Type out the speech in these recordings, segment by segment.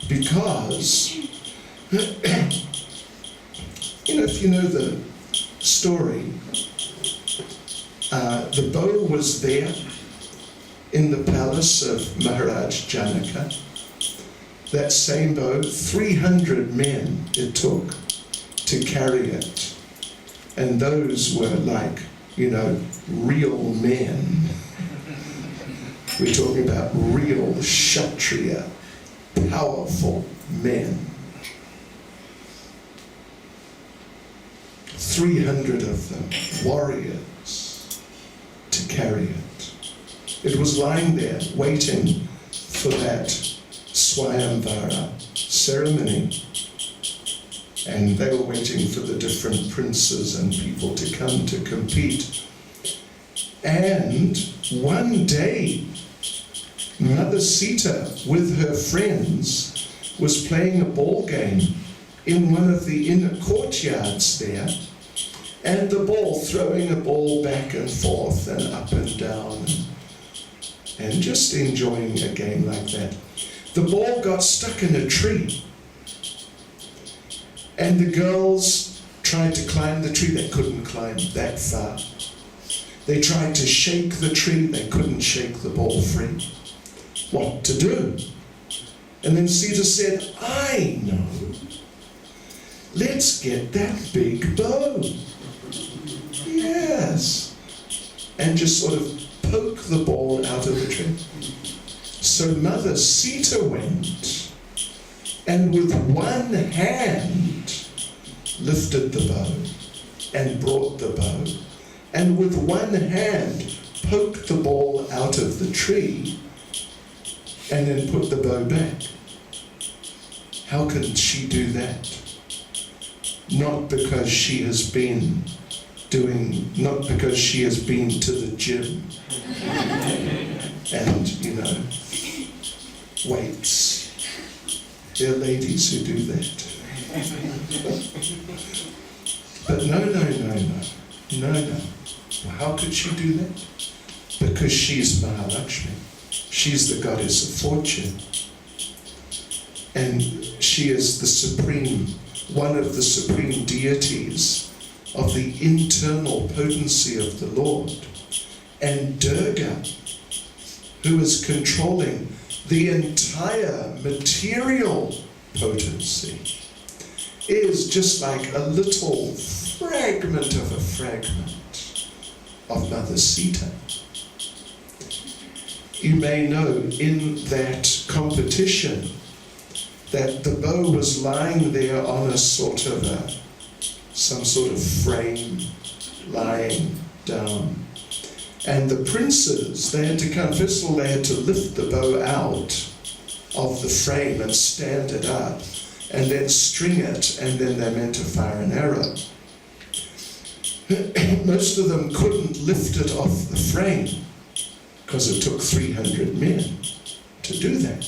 Because, if you know the story, the bow was there in the palace of Maharaj Janaka. That same bow, 300 men it took to carry it. And those were like, real men. We're talking about real Kshatriya, powerful men. 300 of them, warriors, to carry it. It was lying there, waiting for that Swayamvara ceremony. And they were waiting for the different princes and people to come to compete. And one day, Mother Sita, with her friends, was playing a ball game in one of the inner courtyards there, and the ball, throwing a ball back and forth and up and down, and just enjoying a game like that. The ball got stuck in a tree, and the girls tried to climb the tree. They couldn't climb that far. They tried to shake the tree. They couldn't shake the ball free. What to do? And then Sita said, I know. Let's get that big bow. Yes. And just sort of poke the ball out of the tree. So Mother Sita went, and with one hand lifted the bow and brought the bow, and with one hand poked the ball out of the tree, and then put the bow back. How can she do that? Not because she has been to the gym and, weights. There are ladies who do that. But no. Well, how could she do that? Because she's Mahalakshmi. She's the goddess of fortune. And she is one of the supreme deities of the internal potency of the Lord. And Durga, who is controlling the entire material potency, is just like a little fragment of a fragment of Mother Sita. You may know in that competition that the bow was lying there on some sort of frame, lying down. And the princes, they had to come, first of all they had to lift the bow out of the frame and stand it up, and then string it, and then they're meant to fire an arrow. Most of them couldn't lift it off the frame, because it took 300 men to do that.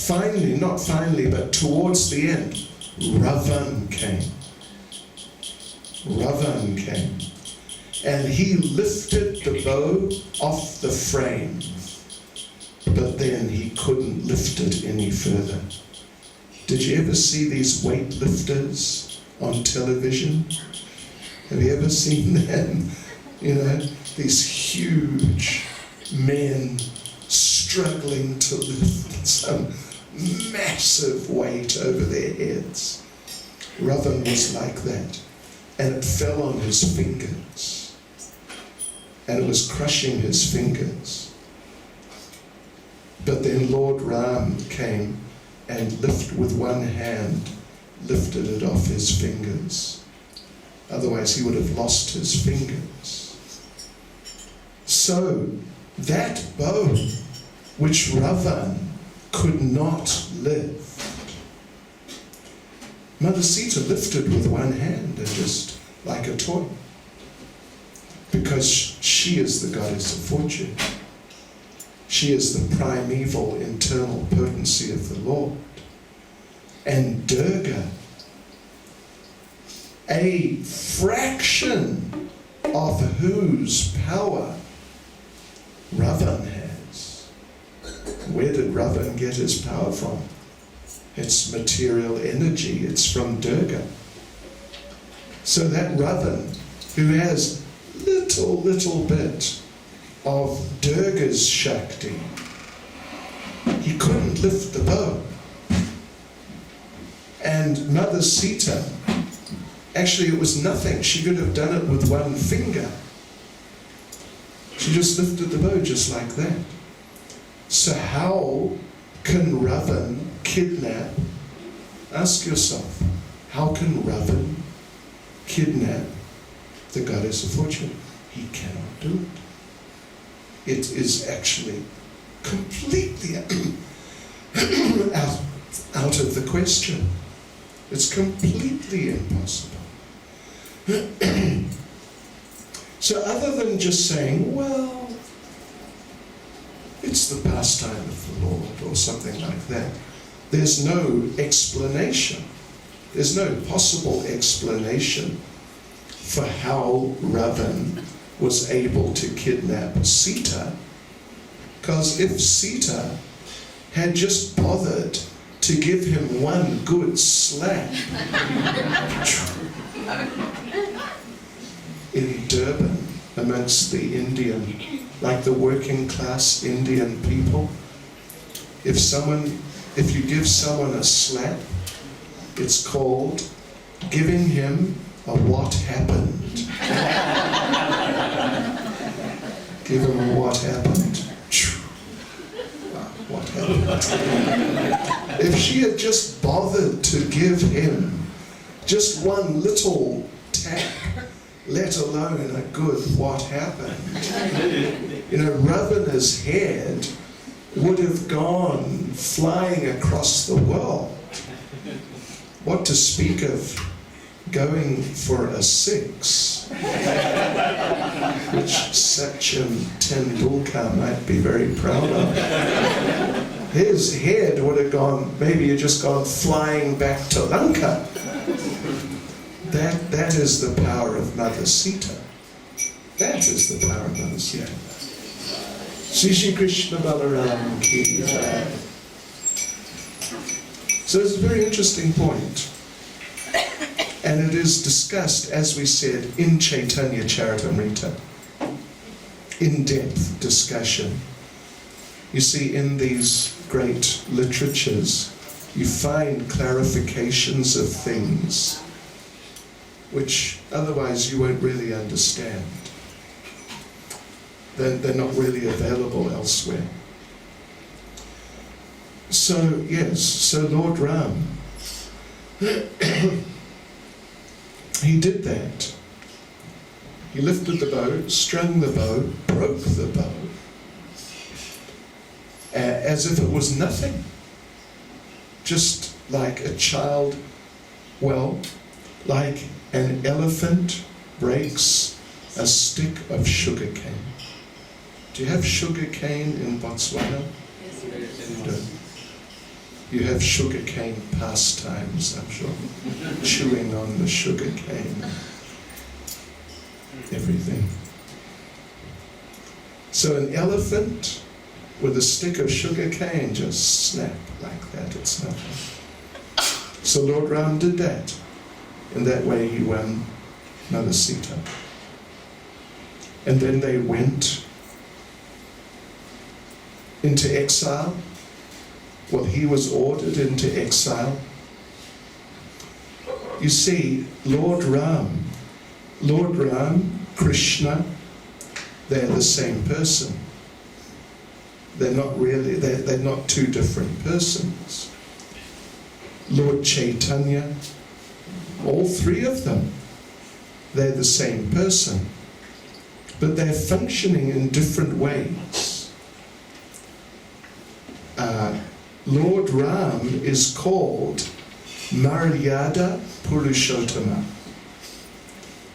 But towards the end, Ravan came. And he lifted the bow off the frame, but then he couldn't lift it any further. Did you ever see these weightlifters on television? Have you ever seen them? These huge men struggling to lift some massive weight over their heads. Ravan was like that, and it fell on his fingers, and it was crushing his fingers. But then Lord Ram came and with one hand lifted it off his fingers. Otherwise he would have lost his fingers. So that bow which Ravan could not lift, Mother Sita lifted with one hand, and just like a toy, because she is the goddess of fortune. She is the primeval internal potency of the Lord. And Durga, a fraction of whose power Ravan has, Where did Ravan get his power from? It's material energy. It's from Durga. So that Ravan, who has little bit of Durga's Shakti, he couldn't lift the bow. And Mother Sita, actually it was nothing. She could have done it with one finger. She just lifted the bow just like that. So how can Ravan kidnap? Ask yourself, how can Ravan kidnap the goddess of fortune? He cannot do it. It is actually completely out of the question. It's completely impossible. So other than just saying, well, it's the pastime of the Lord or something like that, there's no explanation. There's no possible explanation for how Ravan was able to kidnap Sita, because if Sita had just bothered to give him one good slap in Durban amongst the Indian, like the working class Indian people, if you give someone a slap, it's called giving him a what happened. Give him a what happened. What happened? If she had just bothered to give him just one little tap, let alone a good what happened, Ravana's head would have gone flying across the world. What to speak of going for a 6, which Sachin Tendulkar might be very proud of. His head would have gone, maybe it just gone flying back to Lanka. That is the power of Mother Sita. That is the power of Mother Sita. Shri Krishna Balaram Ki Jai. So it's a very interesting point. And it is discussed, as we said, in Chaitanya Charitamrita. In-depth discussion. You see, in these great literatures, you find clarifications of things which otherwise you won't really understand. They're not really available elsewhere. So, yes, so Lord Rama, he did that. He lifted the bow, strung the bow, broke the bow, as if it was nothing. Just like a child, well, like an elephant breaks a stick of sugar cane. Do you have sugar cane in Botswana? Yes, You don't. You have sugar cane pastimes, I'm sure. Chewing on the sugar cane. Everything. So an elephant with a stick of sugar cane just snap like that, it's nothing. So Lord Rama did that. In that way he won Mother Sita. And then they went into exile. Well, he was ordered into exile. You see, Lord Ram, Krishna, they're the same person. They're not really, they're not two different persons. Lord Chaitanya, all three of them, they're the same person. But they're functioning in different ways. Lord Ram is called Maryada Purushottama.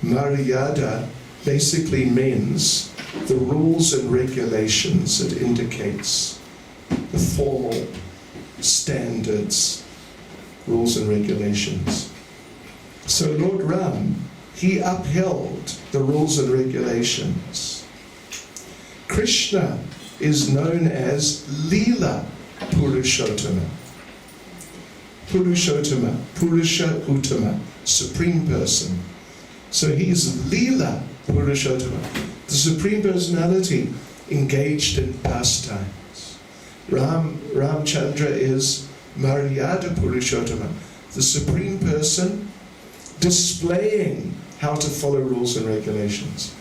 Maryada basically means the rules and regulations. It indicates the formal standards, rules and regulations. So Lord Ram, he upheld the rules and regulations. Krishna, is known as Leela Purushottama. Purushottama, Purusha Uttama, Supreme Person. So he's Leela Purushottama, the Supreme Personality engaged in pastimes. Ramchandra is Maryada Purushottama, the Supreme Person displaying how to follow rules and regulations.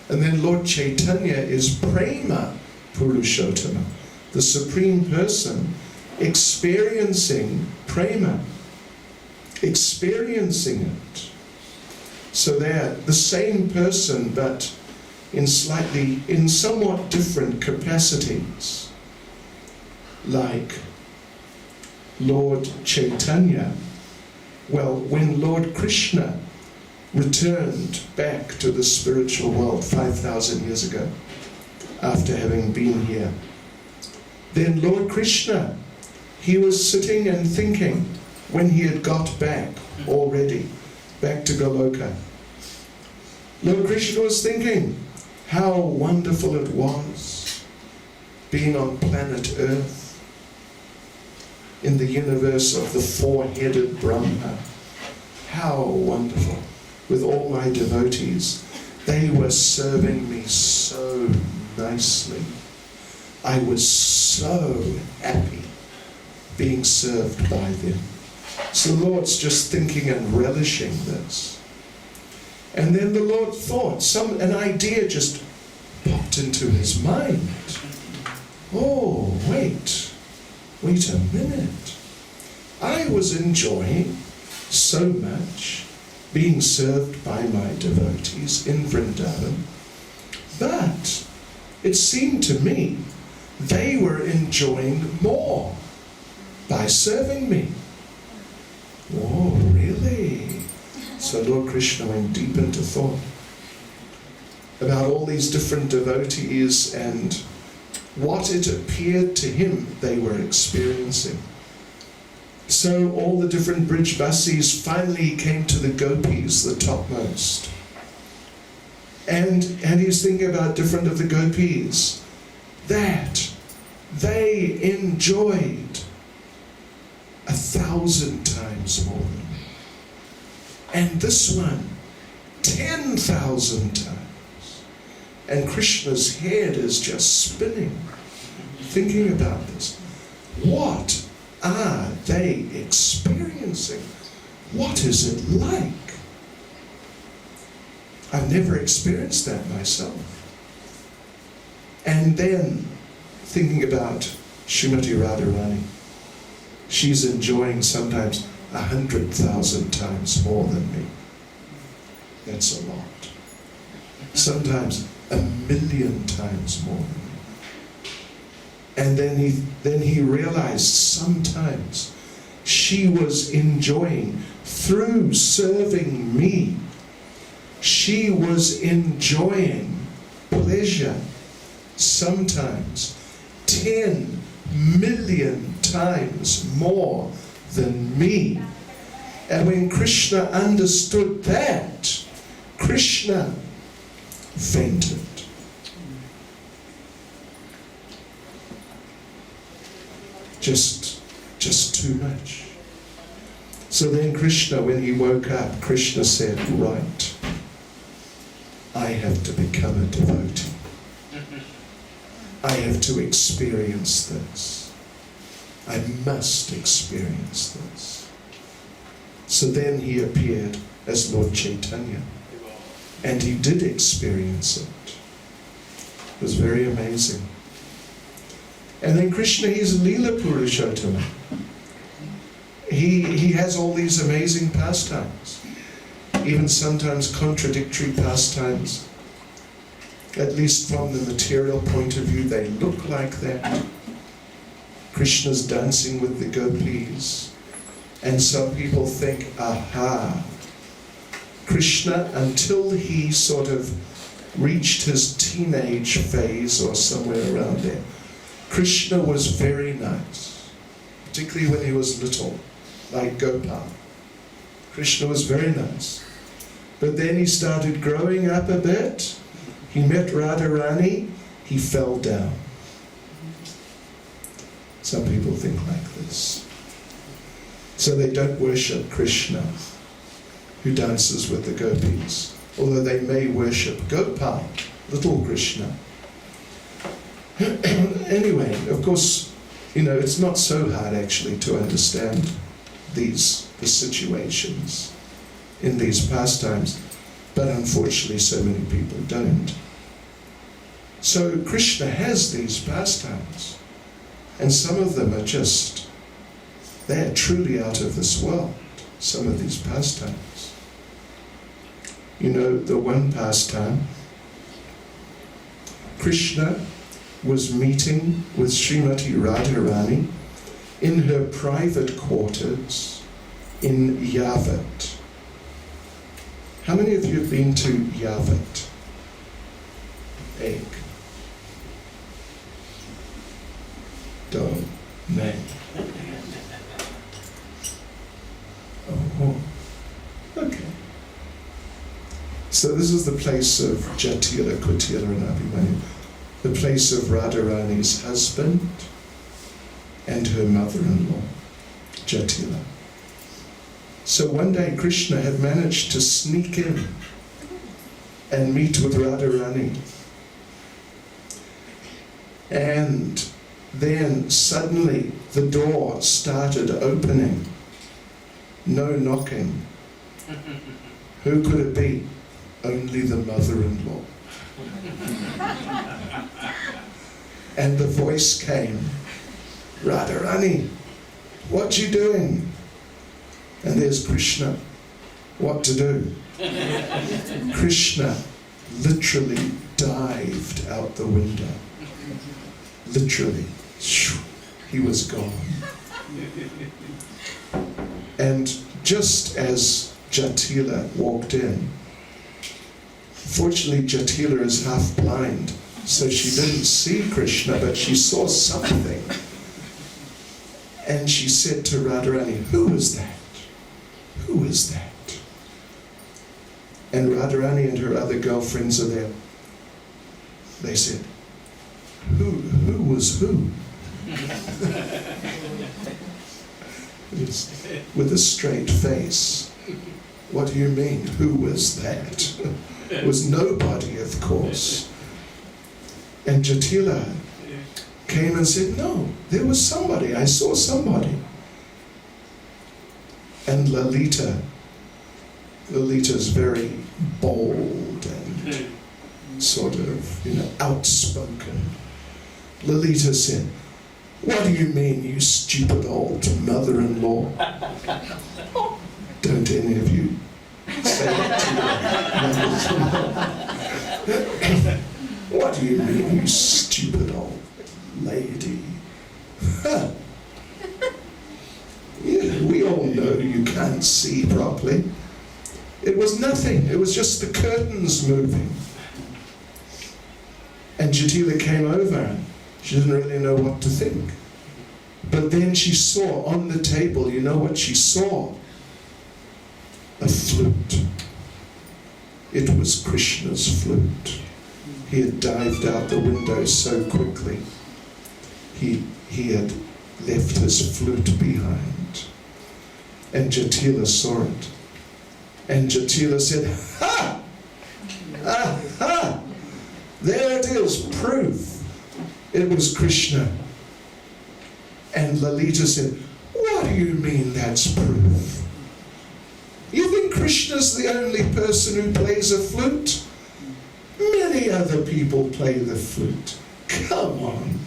And then Lord Chaitanya is Prema Purushottama, the Supreme Person experiencing prema, experiencing it. So they're the same person, but in somewhat different capacities. Like Lord Chaitanya, well, when Lord Krishna returned back to the spiritual world 5,000 years ago, after having been here, then Lord Krishna, he was sitting and thinking when he had got back already, back to Goloka. Lord Krishna was thinking how wonderful it was being on planet Earth, in the universe of the four-headed Brahma. How wonderful, with all my devotees. They were serving me so nicely. I was so happy being served by them. So the Lord's just thinking and relishing this. And then the Lord thought, an idea just popped into his mind. Oh, wait a minute. I was enjoying so much being served by my devotees in Vrindavan, but it seemed to me they were enjoying more by serving me. Oh, really? So Lord Krishna went deep into thought about all these different devotees and what it appeared to him they were experiencing. So all the different Brijbasis finally came to the gopis, the topmost. And he's thinking about different of the gopis, that they enjoyed 1,000 times more than me. And this one, 10,000 times. And Krishna's head is just spinning, thinking about this. What are they experiencing? What is it like? I've never experienced that myself. And then thinking about Srimati Radharani. She's enjoying sometimes 100,000 times more than me. That's a lot. Sometimes 1,000,000 times more than me. And then he realized sometimes she was enjoying, through serving me, she was enjoying pleasure sometimes 10 million times more than me. And when Krishna understood that, Krishna fainted. Just too much. So then Krishna, when he woke up, Krishna said, right, I have to become a devotee. I have to experience this. I must experience this. So then he appeared as Lord Chaitanya. And he did experience it. It was very amazing. And then Krishna, he's Leela Purushottama. He has all these amazing pastimes. Even sometimes contradictory pastimes. At least from the material point of view, they look like that. Krishna's dancing with the gopis. And some people think, aha, Krishna, until he sort of reached his teenage phase or somewhere around there, Krishna was very nice, particularly when he was little, like Gopal. Krishna was very nice. But then he started growing up a bit. He met Radharani, he fell down. Some people think like this. So they don't worship Krishna, who dances with the gopis, although they may worship Gopal, little Krishna. Anyway, of course, it's not so hard actually to understand the situations in these pastimes, but unfortunately so many people don't. So Krishna has these pastimes, and some of them are just, they're truly out of this world, some of these pastimes. The one pastime, Krishna was meeting with Srimati Radharani in her private quarters in Yavat. How many of you have been to Yavat? Egg. Don't. Nay. Oh. Okay. So this is the place of Jatila, Kutila and Abhimanyu, the place of Radharani's husband and her mother-in-law, Jatila. So one day Krishna had managed to sneak in and meet with Radharani. And then suddenly the door started opening. No knocking. Who could it be? Only the mother-in-law. And the voice came, Radharani, what you doing? And there's Krishna. What to do? Krishna literally dived out the window. Literally. He was gone. And just as Jatila walked in, fortunately Jatila is half blind, so she didn't see Krishna, but she saw something. And she said to Radharani, who is that? Who is that? And Radharani and her other girlfriends are there. They said, who was who? With a straight face. What do you mean, who was that? It was nobody, of course. And Jatila came and said, no, there was somebody, I saw somebody. And Lalita's very bold and sort of, outspoken. Lalita said, what do you mean, you stupid old mother-in-law? Don't any of you say that to your What do you mean, you stupid old lady? Huh. Yeah, we all know you can't see properly. It was nothing. It was just the curtains moving. And Jatila came over. She didn't really know what to think. But then she saw on the table, you know what she saw? A flute. It was Krishna's flute. He had dived out the window so quickly. He had left his flute behind. And Jatila saw it. And Jatila said, ha! Aha! There it is, proof. It was Krishna. And Lalita said, what do you mean that's proof? You think Krishna's the only person who plays a flute? Many other people play the flute. Come on.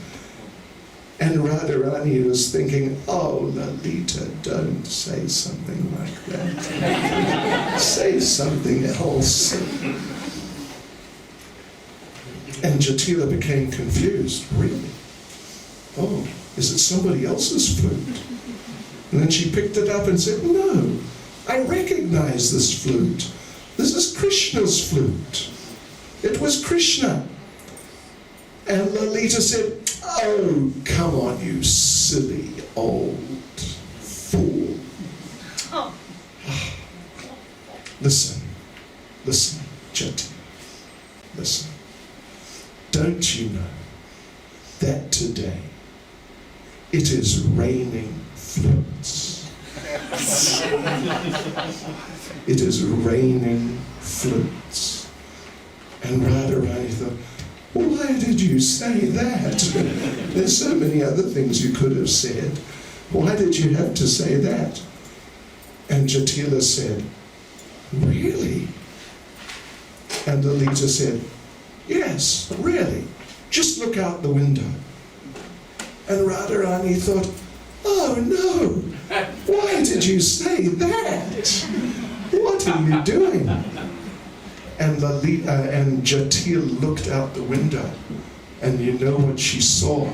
And Radharani was thinking, oh, Lalita, don't say something like that. Say something else. And Jatila became confused. Really? Oh, is it somebody else's flute? And then she picked it up and said, no, I recognize this flute. This is Krishna's flute. It was Krishna. And Lalita said, oh, come on, you silly old fool. Oh. Listen, Jatila, listen. Don't you know that today, it is raining flutes. It is raining flutes. And Radharani thought, why did you say that? There's so many other things you could have said. Why did you have to say that? And Jatila said, really? And Lalita said, yes, really. Just look out the window. And Radharani thought, oh no, why did you say that? What are you doing? And Jatil looked out the window, and you know what she saw?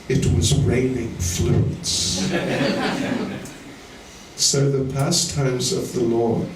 It was raining flutes. So the pastimes of the Lord,